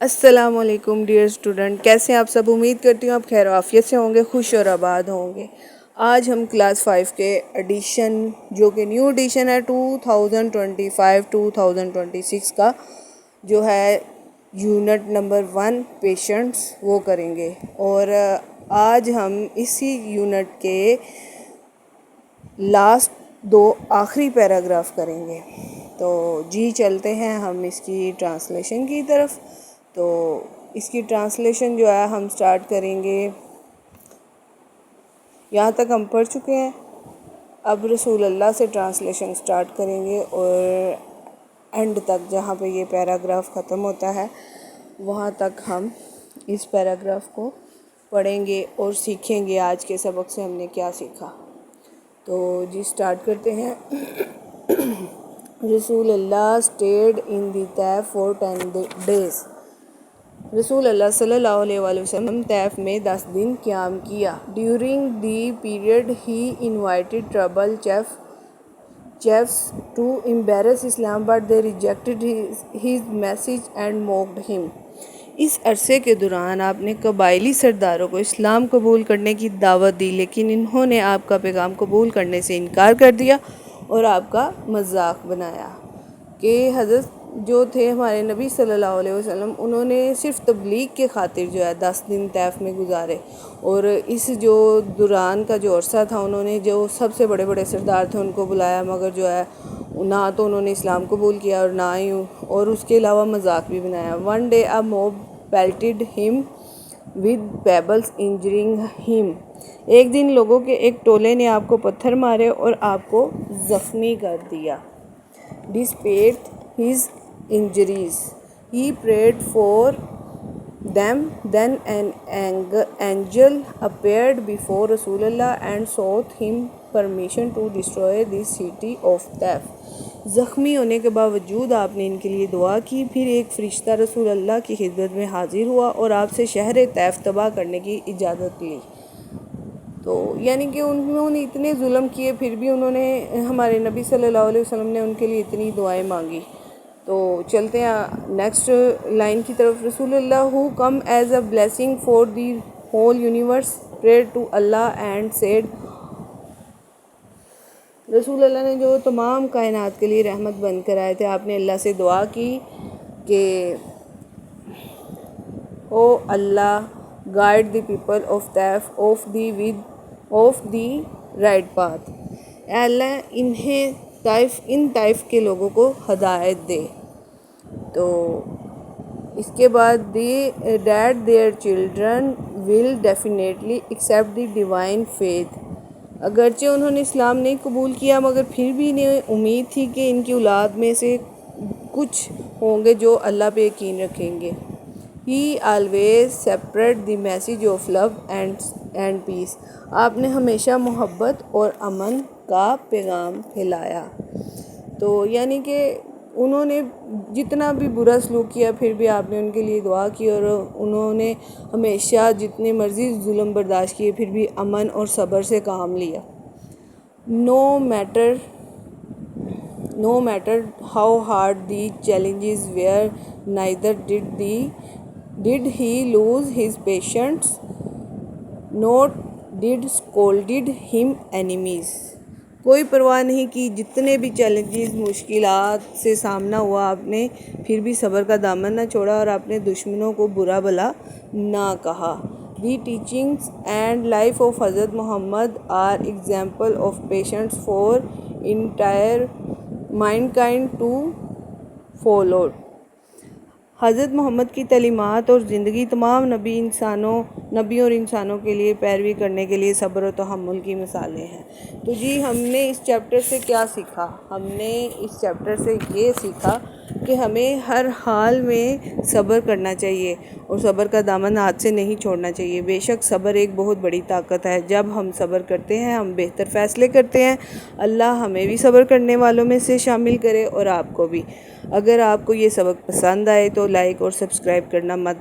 السلام علیکم dear student, کیسے ہیں آپ سب؟ امید کرتی ہوں آپ خیر و عافیت سے ہوں گے، خوش اور آباد ہوں گے۔ آج ہم کلاس 5 کے ایڈیشن جو کہ نیو ایڈیشن ہے 2025-2026 کا، جو ہے یونٹ نمبر 1 پیشنٹس، وہ کریں گے۔ اور آج ہم اسی یونٹ کے لاسٹ 2 آخری پیراگراف کریں گے۔ تو جی چلتے ہیں ہم اس کی ٹرانسلیشن کی طرف۔ تو اس کی ٹرانسلیشن جو ہے ہم سٹارٹ کریں گے، یہاں تک ہم پڑھ چکے ہیں۔ اب رسول اللہ سے ٹرانسلیشن سٹارٹ کریں گے اور اینڈ تک جہاں پہ یہ پیراگراف ختم ہوتا ہے وہاں تک ہم اس پیراگراف کو پڑھیں گے اور سیکھیں گے آج کے سبق سے ہم نے کیا سیکھا۔ تو جی سٹارٹ کرتے ہیں۔ رسول اللہ stayed in the Taif for 10 days۔ رسول اللہ صلی اللہ علیہ وآلہ وسلم طیف میں 10 دن قیام کیا۔ During the period he invited tribal chiefs to embrace Islam but they rejected his message and mocked him۔ اس عرصے کے دوران آپ نے قبائلی سرداروں کو اسلام قبول کرنے کی دعوت دی، لیکن انہوں نے آپ کا پیغام قبول کرنے سے انکار کر دیا اور آپ کا مذاق بنایا۔ کہ حضرت جو تھے ہمارے نبی صلی اللہ علیہ وسلم، انہوں نے صرف تبلیغ کے خاطر جو ہے 10 دن طیف میں گزارے، اور اس جو دوران کا جو عرصہ تھا انہوں نے جو سب سے بڑے بڑے سردار تھے ان کو بلایا، مگر جو ہے نہ تو انہوں نے اسلام قبول کیا اور نہ ہی، اور اس کے علاوہ مذاق بھی بنایا۔ One day a mob pelted him with pebbles injuring him۔ ایک دن لوگوں کے ایک ٹولے نے آپ کو پتھر مارے اور آپ کو زخمی کر دیا۔ Despite his injuries, he prayed for them. Then an angel appeared before Rasulullah and sought him permission to destroy the city of Taif۔ زخمی ہونے کے باوجود آپ نے ان کے لیے دعا کی، پھر ایک فرشتہ رسول اللہ کی خدمت میں حاضر ہوا اور آپ سے شہر طیف تباہ کرنے کی اجازت لی۔ تو یعنی کہ انہوں نے اتنے ظلم کیے پھر بھی انہوں نے ہمارے نبی صلی اللہ علیہ وسلم نے ان کے لیے اتنی دعائیں مانگی۔ تو چلتے ہیں نیکسٹ لائن کی طرف۔ رسول اللہ who come as a blessing for the whole universe prayed to Allah and said۔ رسول اللہ نے جو تمام کائنات کے لیے رحمت بن کر آئے تھے، آپ نے اللہ سے دعا کی کہ او اللہ guide the people of Taif of the right path۔ اے اللہ انہیں طائف کے لوگوں کو ہدایت دے۔ تو اس کے بعد that their children will definitely accept the divine faith۔ اگرچہ انہوں نے اسلام نہیں قبول کیا مگر پھر بھی انہیں امید تھی کہ ان کی اولاد میں سے کچھ ہوں گے جو اللہ پہ یقین رکھیں گے۔ He always spread the message of love and peace۔ آپ نے ہمیشہ محبت اور امن کا پیغام پھیلایا۔ تو یعنی کہ انہوں نے جتنا بھی برا سلوک کیا پھر بھی آپ نے ان کے لیے دعا کی، اور انہوں نے ہمیشہ جتنے مرضی ظلم برداشت کیے پھر بھی امن اور صبر سے کام لیا۔ No matter how hard the challenges were, neither did he lose his patience, nor did scolded him enemies۔ کوئی پرواہ نہیں کی، جتنے بھی چیلنجز مشکلات سے سامنا ہوا آپ نے پھر بھی صبر کا دامن نہ چھوڑا اور اپنے دشمنوں کو برا بھلا نہ کہا۔ The teachings and life of حضرت محمد are example of patience for entire mankind to follow۔ حضرت محمد کی تعلیمات اور زندگی تمام نبیوں اور انسانوں کے لیے پیروی کرنے کے لیے صبر و تحمل کی مثالیں ہیں۔ تو جی ہم نے اس چیپٹر سے کیا سیکھا؟ ہم نے اس چیپٹر سے یہ سیکھا کہ ہمیں ہر حال میں صبر کرنا چاہیے اور صبر کا دامن ہاتھ سے نہیں چھوڑنا چاہیے۔ بے شک صبر ایک بہت بڑی طاقت ہے، جب ہم صبر کرتے ہیں ہم بہتر فیصلے کرتے ہیں۔ اللہ ہمیں بھی صبر کرنے والوں میں سے شامل کرے اور آپ کو بھی۔ اگر آپ کو یہ سبق پسند آئے تو لائک اور سبسکرائب کرنا مت